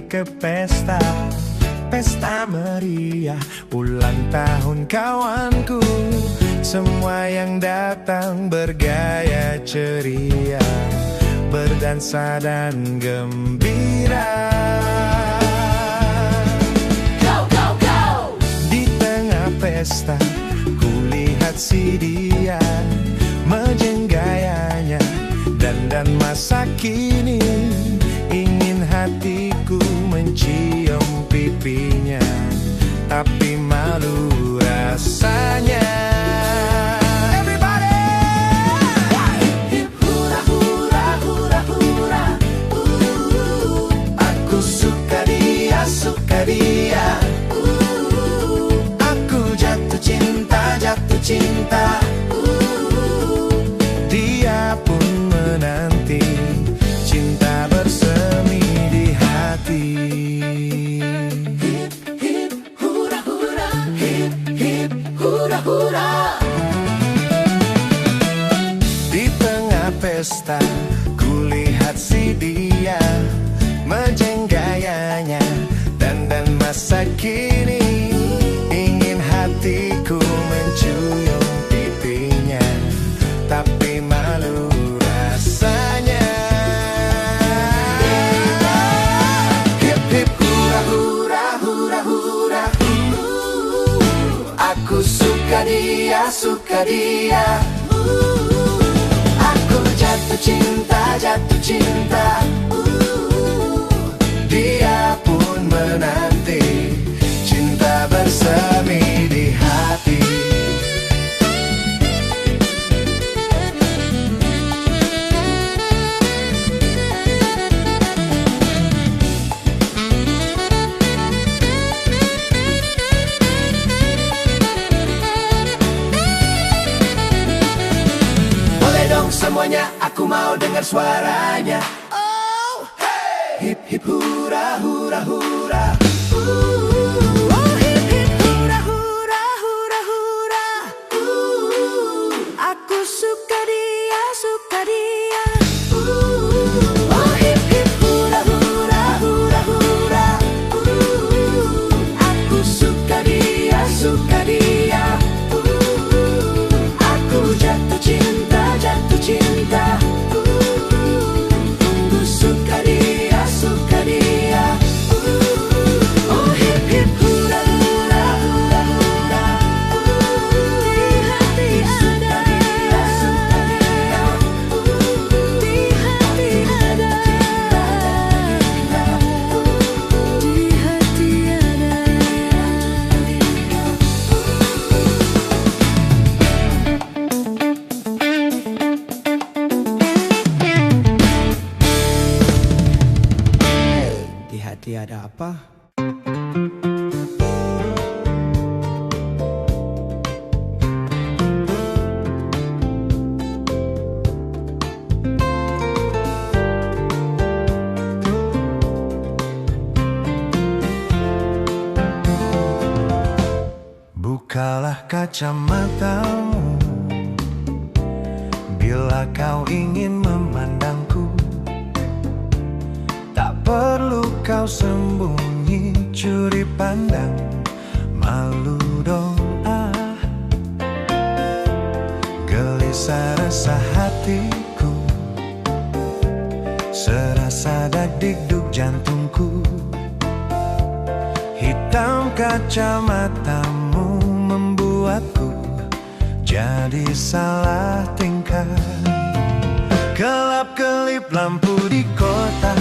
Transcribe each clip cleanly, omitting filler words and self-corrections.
ke pesta. Pesta meriah, ulang tahun kawanku. Semua yang datang bergaya ceria, berdansa dan gembira. Go, go, go! Di tengah pesta, kulihat si dia, mejeng gayanya, dandan masa kini. Ingin hatiku mencium pipinya, tapi malu rasanya. Everybody! Hip hura hura hura hura. Aku suka dia, suka dia. Aku jatuh cinta, jatuh cinta. Dia pun menanti cinta bersemi di hati. Hip hip hura hura. Hip hip hura hura. Di tengah pesta, kulihat si dia, mejeng gayanya, dandan masa kini. Ingin hatiku mencium pipinya, tapi malu rasanya. Hip hip hura hura hura hura. Aku suka dia, suka dia. Aku jatuh cinta, jatuh cinta. Dia pun menanti cinta bersemi di hati. Boleh dong semuanya, aku mau dengar suaranya. Oh, hey! Hip hip hura hura hura. Oh, hip hip hura hura hura hura. Aku suka dia, suka dia. Oh, hip hip hura hura hura hura. Aku suka dia, suka dia. Aku jatuh cinta, jatuh cinta. Aku suka dia, suka dia. Oh, hip hip hura hura hura hura. Di hati ada, suka dia. Di hati ada, di hati ada. Di hati ada apa? Bukalah kacamatamu bila kau ingin memandangku. Tak perlu kau sembunyi, curi pandang, malu dong Gelisah resah hatiku, serasa dak-dikduk jantungku. Hitam kacamatamu membuatku jadi salah tingkah. Kelap-kelip lampu di kota,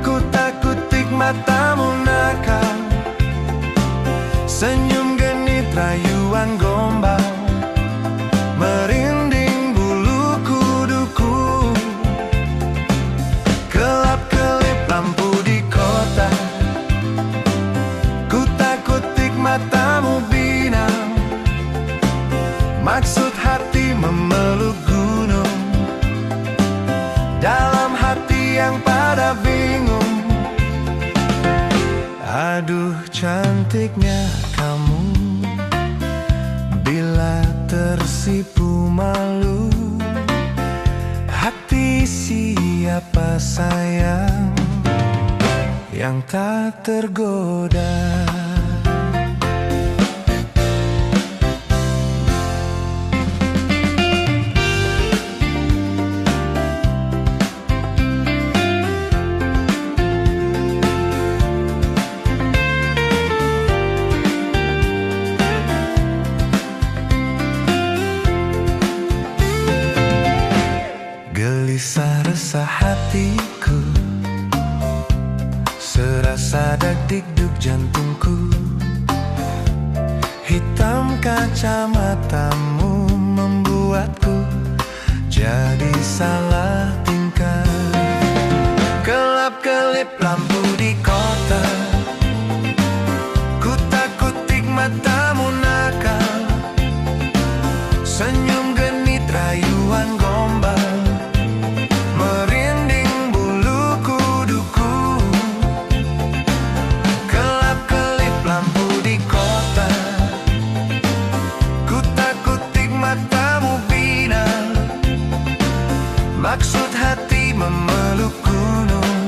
kutak-kutik matamu nakal. Senyum genit rayuan gombal, merinding bulu kuduku. Kelap-kelip lampu di kota, kutak-kutik matamu binang. Maksud hati memeluk gunung, dalam hati yang pada bingung. Aduh cantiknya kamu, bila tersipu malu. Hati siapa sayang, yang tak tergoda. Gelisah resah hatiku, serasa dak-dikduk jantungku. Hitam kacamatamu membuatku jadi salah tingkah. Kelap-kelip lampu di kota, kutak-kutik matamu nakal. Senyum genit rayuan gombal, merinding bulu kuduku. Kelap-kelip lampu di kota, kutak-kutik matamu bina. Maksud hati memeluk gunung,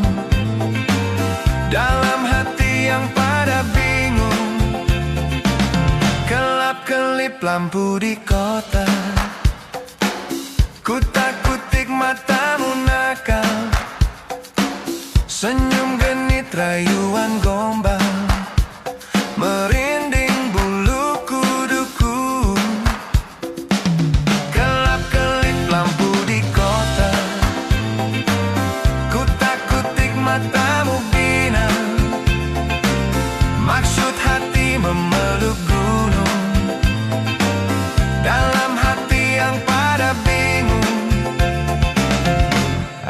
dalam hati yang pada bingung. Kelap-kelip lampu di kota, kutak-kutik matamu nakal. Senyum genit rayuan gombal, merinding bulu kuduku. Kelap-kelip lampu di kota, kutak-kutik matamu bina. Maksud hati memeluk gunung, dalam hati yang pada bingung.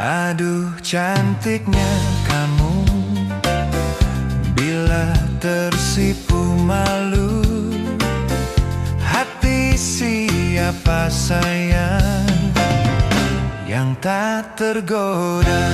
Aduh cantiknya kamu, bila tersipu malu. Hati siapa sayang yang tak tergoda.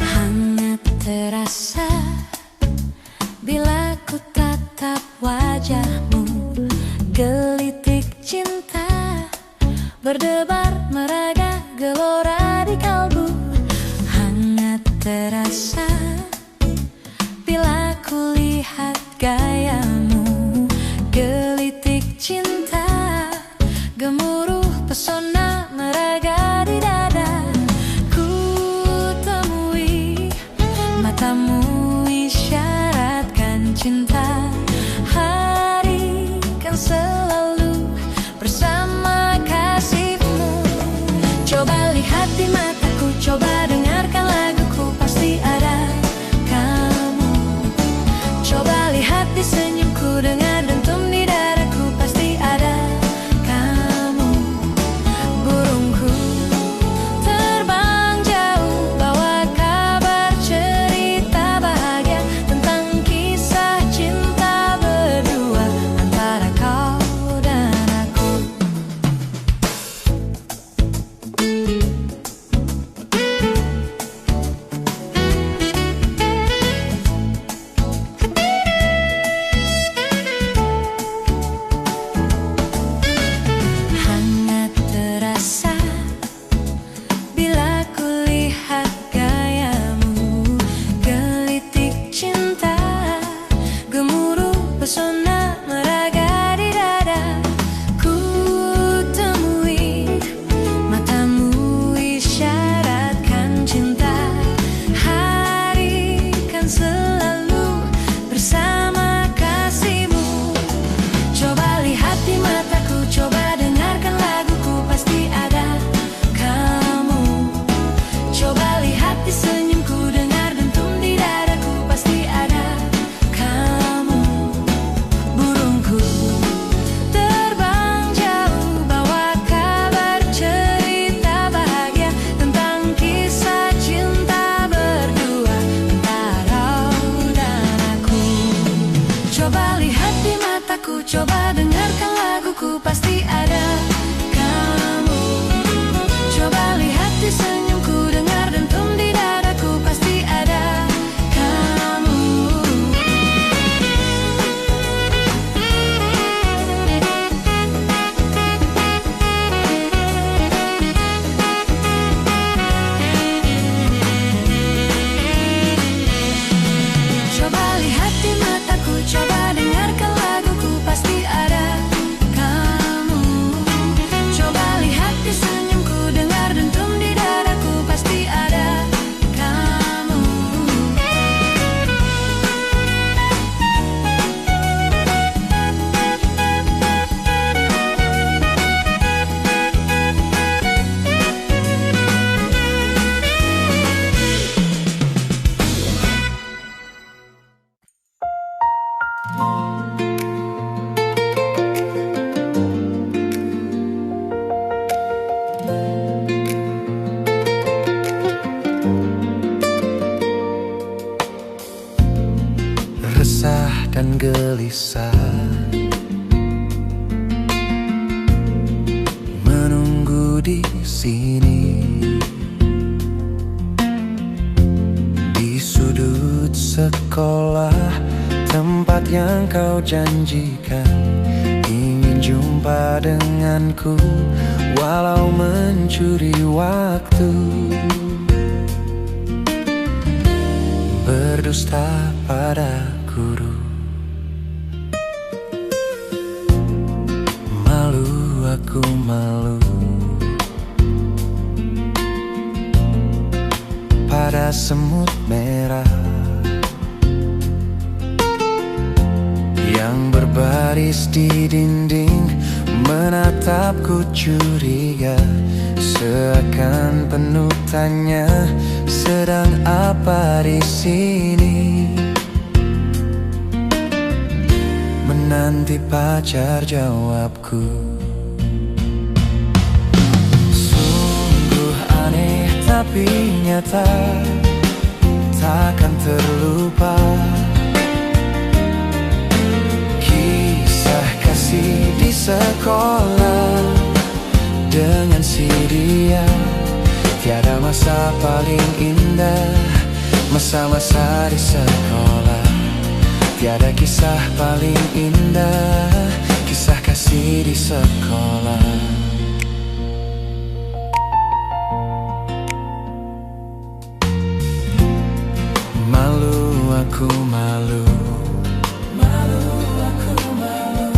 Hangat terasa bila ku tatap wajahmu. Gelitik cinta berdebar meraga gelora di kalbu. Hangat terasa bila ku lihat gayamu. Gelitik cinta gemuruh pesona meraga di dada. Ku temui matamu isyaratkan cinta. Hari kan selalu bersama kasihmu. Coba lihat di mataku, coba dengarkan laguku, pasti ada kamu. Coba lihat di senyumku, dengar dentum di dadaku, pasti ada kamu. Burungku terbang jauh, bawa kabar cerita bahagia tentang kisah cinta berdua antara kau dan aku. gelisah, menunggu di sini, di sudut sekolah, tempat yang kau janjikan. Ingin jumpa denganku, walau mencuri waktu. Berdusta pada guru, malu aku malu pada semut merah yang berbaris di dinding, menatapku curiga, seakan penuh tanya, sedang apa di sini? Menanti pacar jawabku. Sungguh aneh tapi nyata, takkan terlupa. Kisah kasih di sekolah dengan si dia. Tiada masa paling indah, masa-masa di sekolah. Tiada kisah paling indah, kisah kasih di sekolah. Malu aku malu, malu aku malu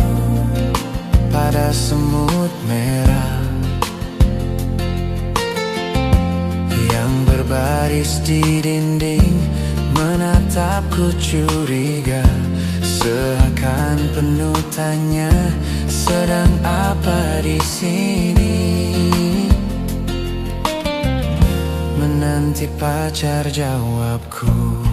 pada semut merah yang berbaris di dinding, menatapku curiga, seakan penuh tanya, sedang apa di sini? Menanti pacar jawabku.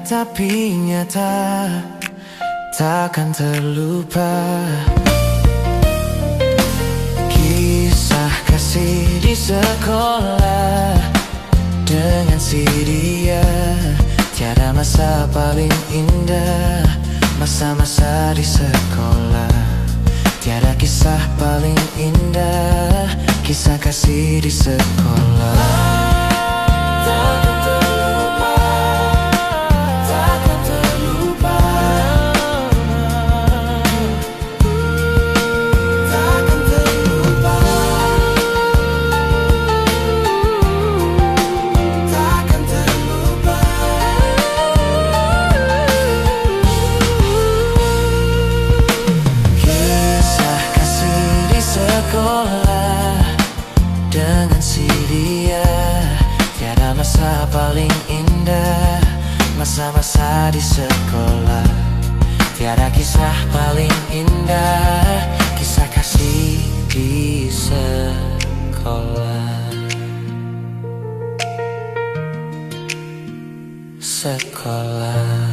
Tapi nyata, takkan terlupa. Kisah kasih di sekolah dengan si dia. Tiada masa paling indah, masa-masa di sekolah. Tiada kisah paling indah, kisah kasih di sekolah. Dengan si dia, tiada masa paling indah, masa-masa di sekolah. Tiada kisah paling indah, kisah kasih di sekolah. Sekolah.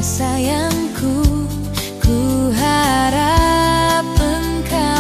sayangku, ku harap engkau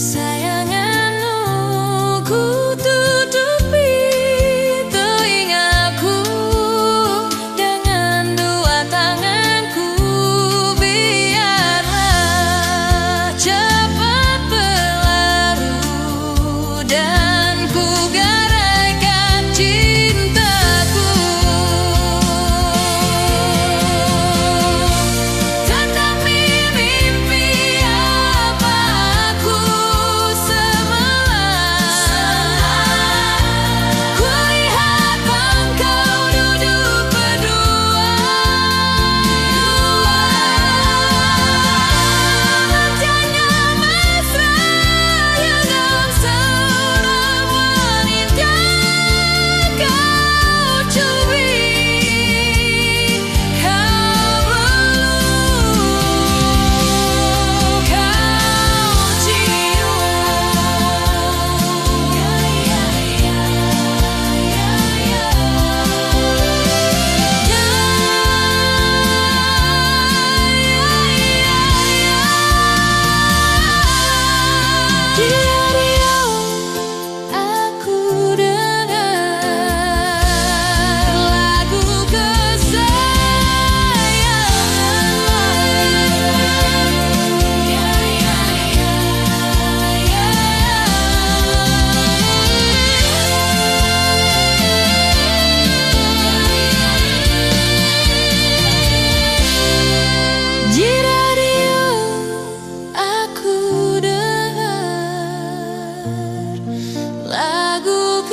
kesayanganmu ku tutupi telingaku dengan dua tanganku, biarlah cepat berlalu dan ku garaikan cintaku. Tanami mimpi apa aku semalam, kulihat engkau duduk berdua, wajahnya mesra yang seorang wanita kau cubit, kau peluk, kau cium. Di radio aku dengar lagu kesayangan. Di radio aku dengar lagu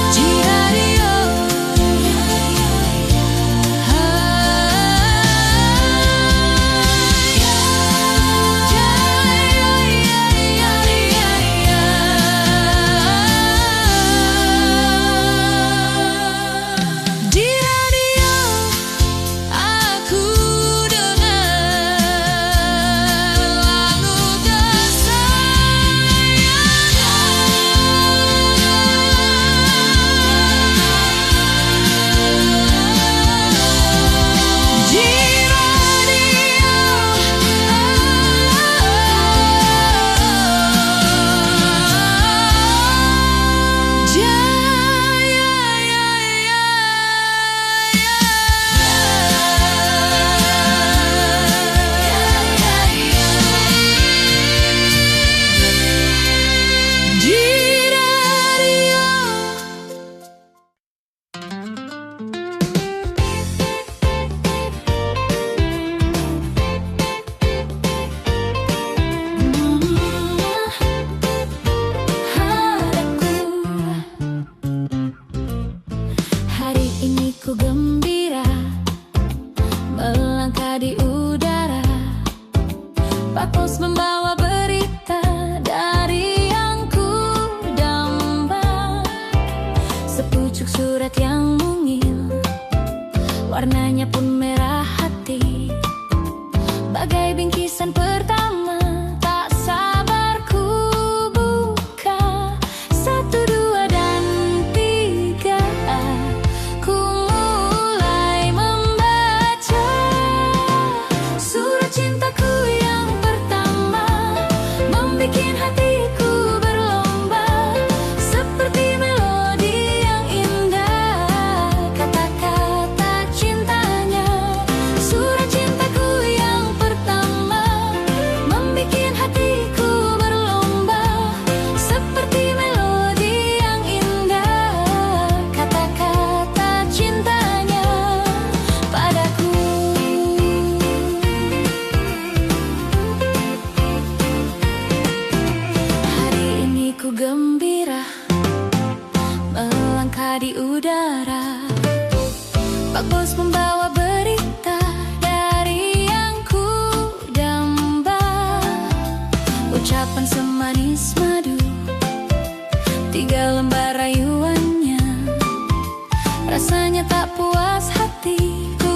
di radio di radio aku dengar lagu kesayangan. Di hari ini ku gembira melangkah di udara. Pak Pos membawa berita dari yang ku damba, sepucuk surat yang mungil, warnanya pun merah hati, bagai bingkisan pertama. Tak sabar ku buka, 1, 2, dan 3. Ku mulai membaca surat cintaku yang pertama, membikin hatiku berlomba, seperti melodi yang indah, kata-kata cintanya. Surat cintaku yang pertama, membikin hatiku berlomba, seperti melodi yang indah, kata-kata cintanya padaku. Hari ini ku gembira melangkah di udara. Pak Bos membawa berita dari yang ku damba, ucapan semanis madu, 3 lembar rayuannya. Rasanya tak puas hatiku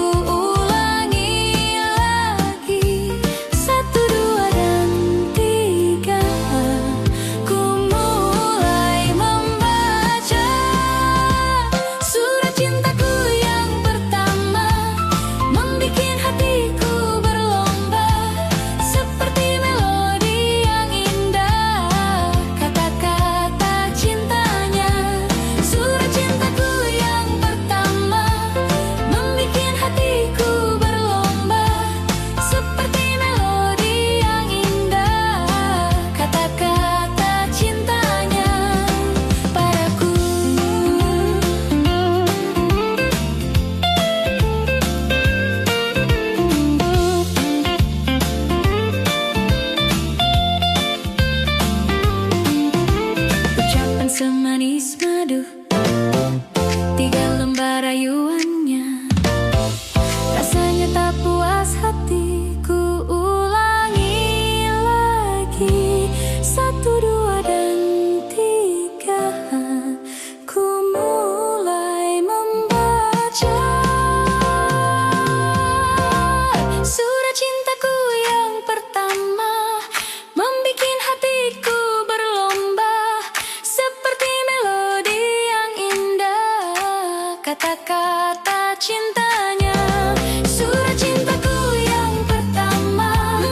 3 lembar rayuannya. Rasanya tak puas hatiku, ulangi lagi. 1, 2, dan 3. Ku mulai membaca surat cintaku yang pertama, membikin hatiku berlomba seperti melodi yang indah. Kata-kata cintanya. Surat cintaku yang pertama,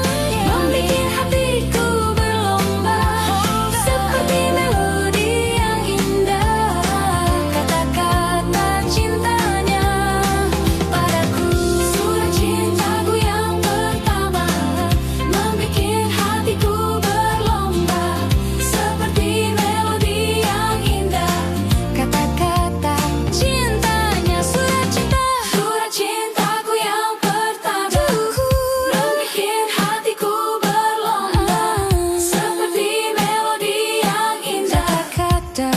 membikin hatiku berlomba seperti melodi yang indah. Kata-kata cintanya padaku. Surat cintaku yang pertama, membikin hatiku berlomba seperti melodi yang indah. Kata-kata cintanya. Surat cintaku yang pertama, membikin hatiku berlomba seperti melodi yang indah. Kata-kata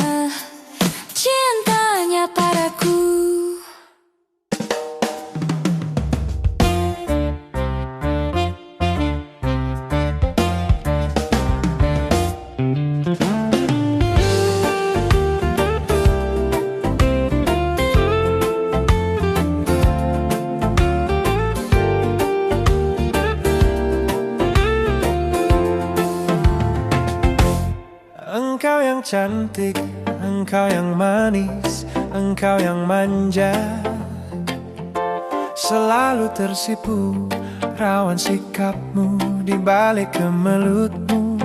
cintanya padaku. Engkau yang cantik, engkau yang manis, engkau yang manja. Selalu tersipu rawan sikapmu di balik kemelutmu.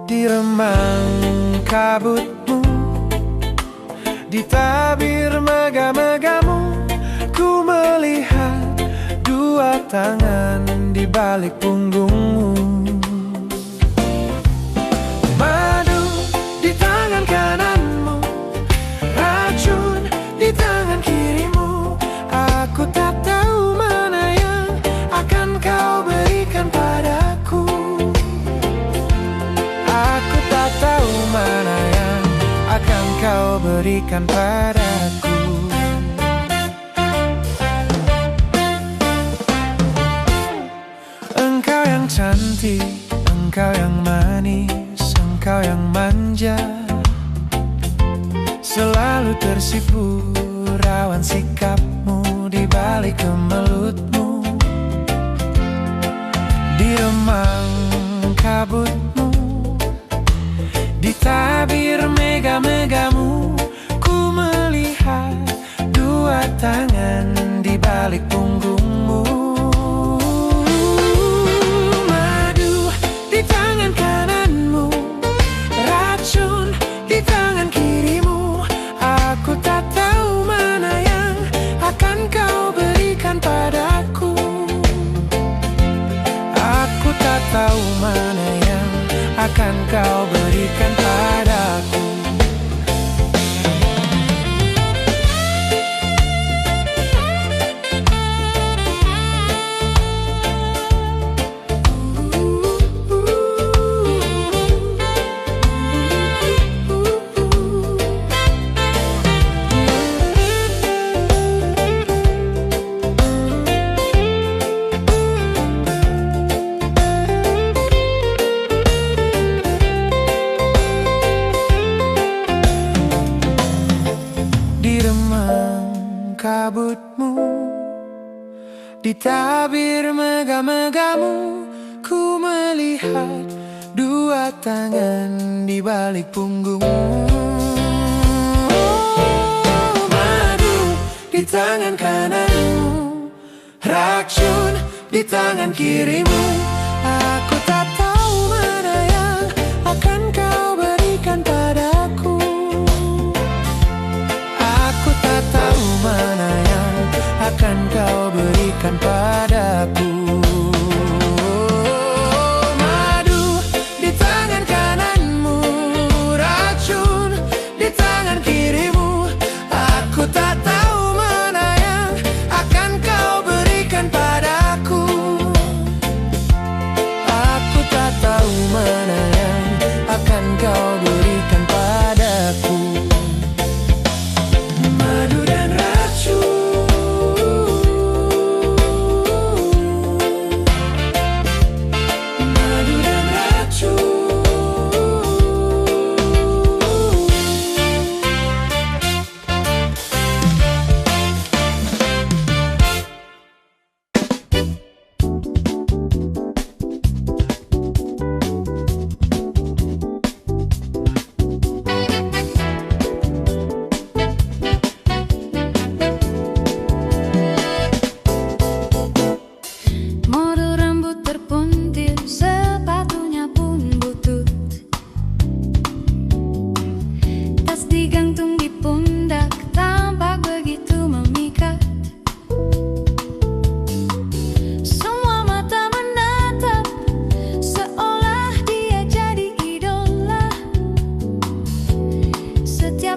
Di remang kabutmu, di tabir megah-megahmu, ku melihat 2 tangan di balik punggungmu. Madu di tangan kananmu, racun di tangan kirimu. Aku tak tahu mana yang akan kau berikan padaku. Aku tak tahu mana yang akan kau berikan padaku. Engkau yang cantik, engkau yang manis, engkau yang manja. Selalu tersipu rawan sikapmu di balik kemelutmu. Di remang kabutmu, di tabir megah-megahmu, ku melihat 2 tangan di balik punggungmu. Madu di tangan kananmu, racun di tangan kirimu. Aku tak tahu mana yang akan kau berikan padaku. Aku tak tahu mana yang akan kau berikan padaku. Kabutmu, di tabir megah-megahmu, ku melihat 2 tangan di balik punggungmu. Madu di tangan kananmu, racun di tangan kirimu. Aku tak tahu mana yang akan kau berikan padaku. Aku tak tahu mana yang akan kau berikan padaku. Madu di tangan kananmu, racun di tangan kirimu. Aku tak tahu mana yang akan kau berikan padaku.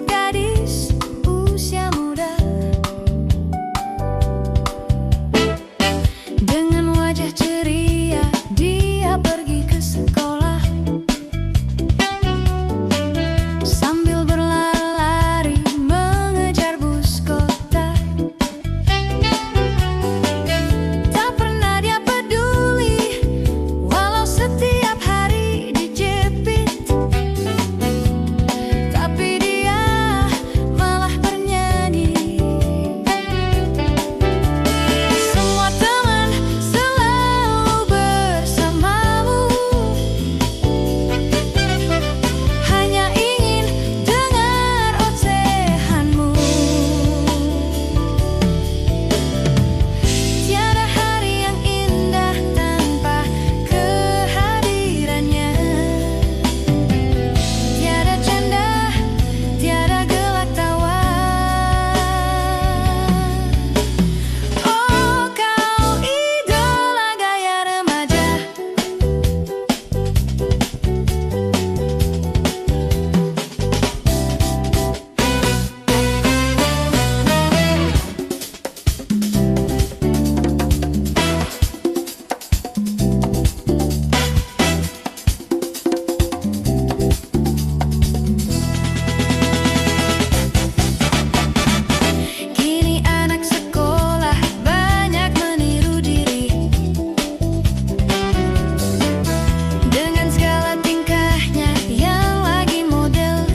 gadis usia muda, dengan wajah ceria dia pergi ke sekolah, sambil berlari-lari mengejar bus kota. Tak pernah dia peduli walau setiap hari dijepit, tapi dia malah bernyanyi. Semua teman selalu bersamamu, hanya ingin dengar ocehanmu. Tiada hari yang indah tanpa kehadirannya, tiada canda, tiada gelak tawa. Oh, kau idola gaya remaja. Kini anak sekolah banyak meniru diri dengan segala tingkahnya yang lagi model.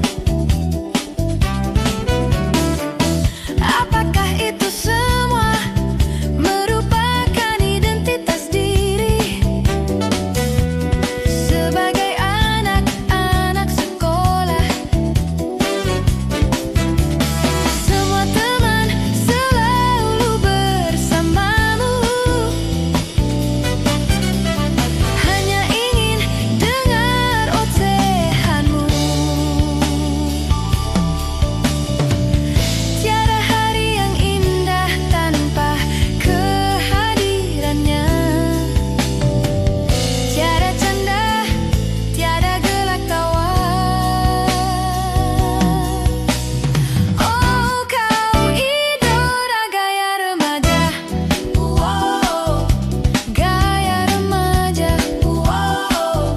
Apakah itu semua merupakan identitas diri sebagai anak-anak sekolah? Semua teman selalu bersamamu, hanya ingin dengar ocehanmu. Tiada hari yang indah tanpa kehadirannya, tiada canda, tiada gelak tawa. Oh, kau idola gaya remaja. Wow, gaya remaja. Wow,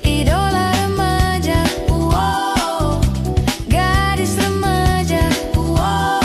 idola remaja. Wow, gadis remaja. Wow.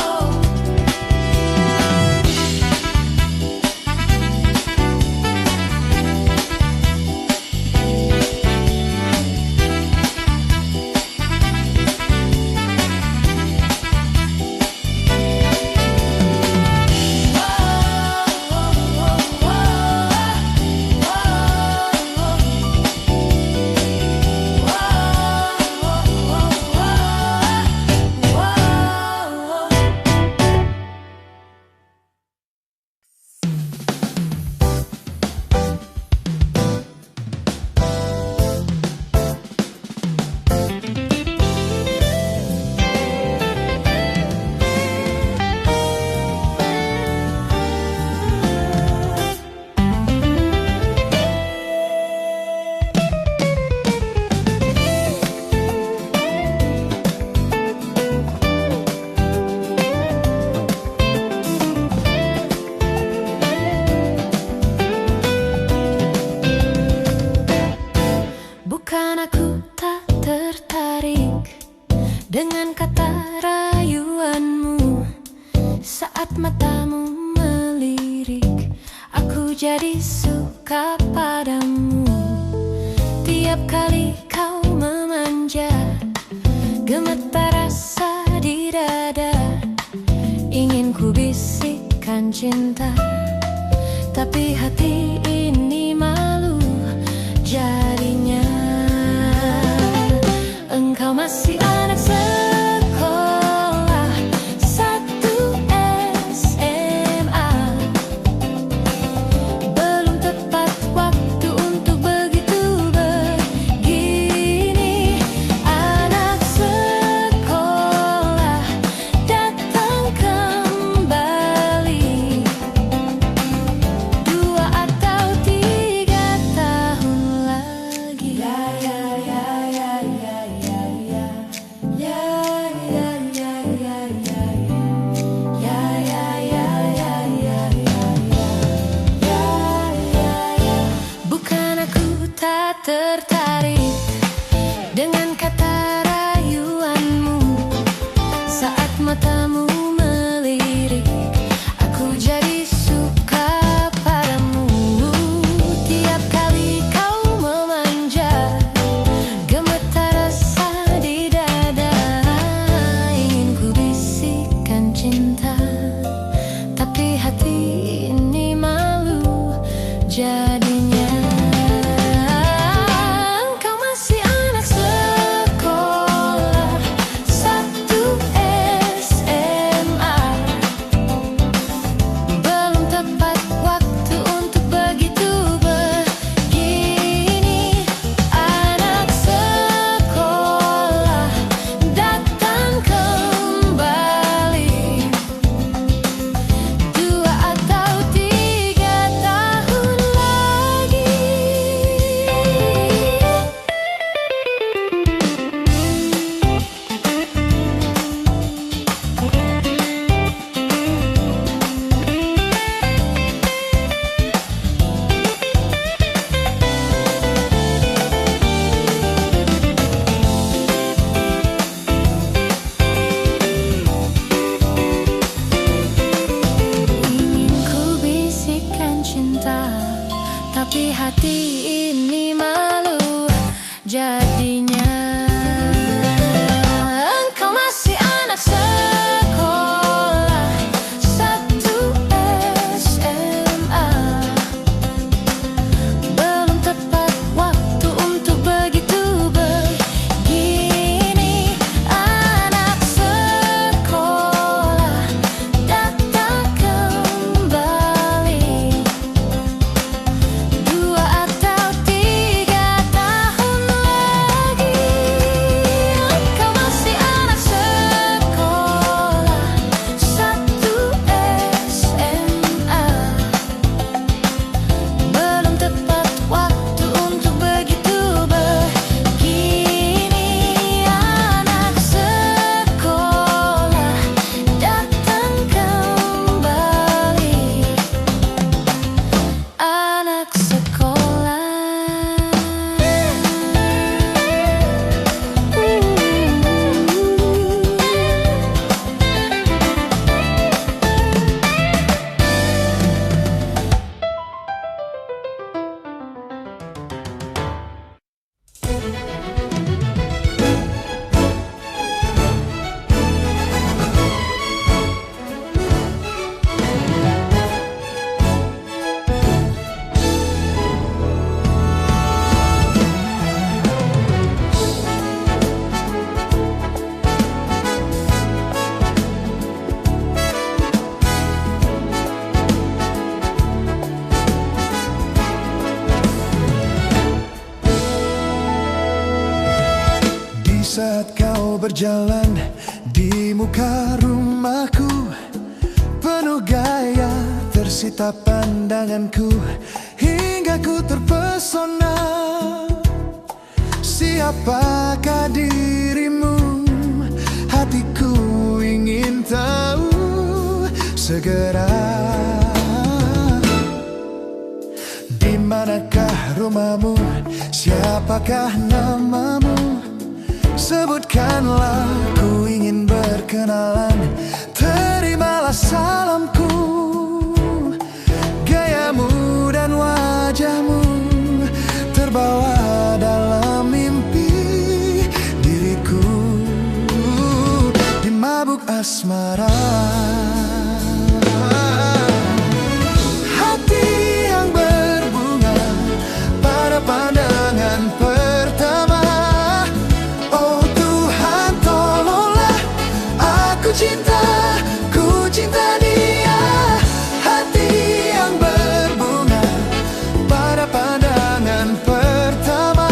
Bukan aku tak tertarik dengan kata rayuanmu, saat matamu melirik, aku jadi suka padamu. Tiap kali kau memanja, gemetar rasa di dada, ingin ku bisikkan cinta, tapi hati ini malu jadinya. Engkau masih anak sekolah 1 SMA, belum tepat waktu untuk begitu begini. Anak sekolah datang kembali 2 atau 3 tahun lagi. berjalan di muka rumahku, penuh gaya tersita pandanganku, hingga ku terpesona. Siapakah dirimu? Hatiku ingin tahu segera. Di manakah rumahmu? Siapakah namamu? Sebutkanlah, ku ingin berkenalan. Terimalah salamku. Gayamu dan wajahmu terbawa dalam mimpi diriku, di mabuk asmara. Hati yang berbunga pada pandangan pertama. Oh Tuhan, tolonglah aku cinta, ku cinta dia. Hati yang berbunga pada pandangan pertama.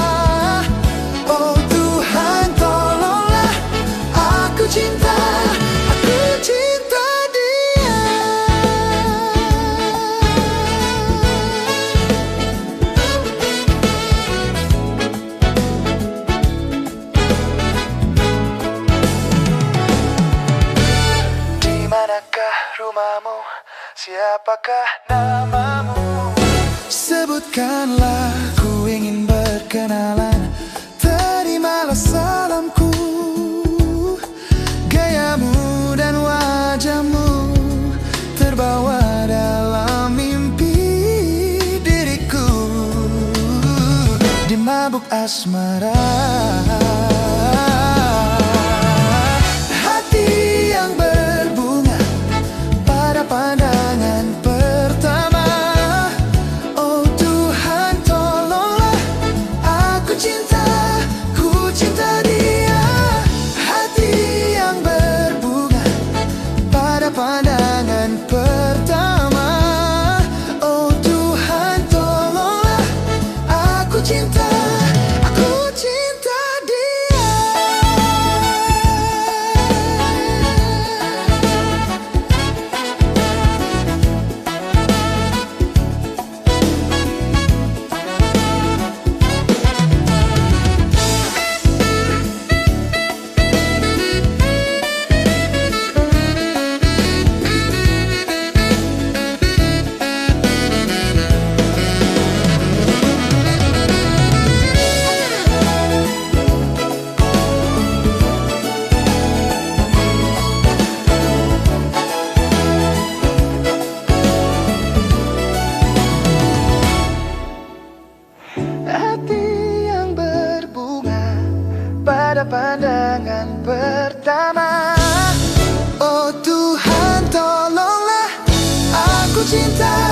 Oh Tuhan, tolonglah aku cinta, aku cinta dia. Di manakah rumahmu? Siapakah namamu? Sebutkanlah, ku ingin berkenalan. Terimalah salamku. Gayamu dan wajahmu terbawa dalam mimpi diriku, di mabuk asmara. Hati yang berbunga pada pandangan pertama. Oh Tuhan, tolonglah aku cinta, ku cinta dia. Hati yang berbunga pada pandangan pertama. Oh Tuhan, tolonglah aku cinta, aku cinta dia. Hati yang berbunga pada pandangan pertama. Oh Tuhan, tolonglah aku cinta,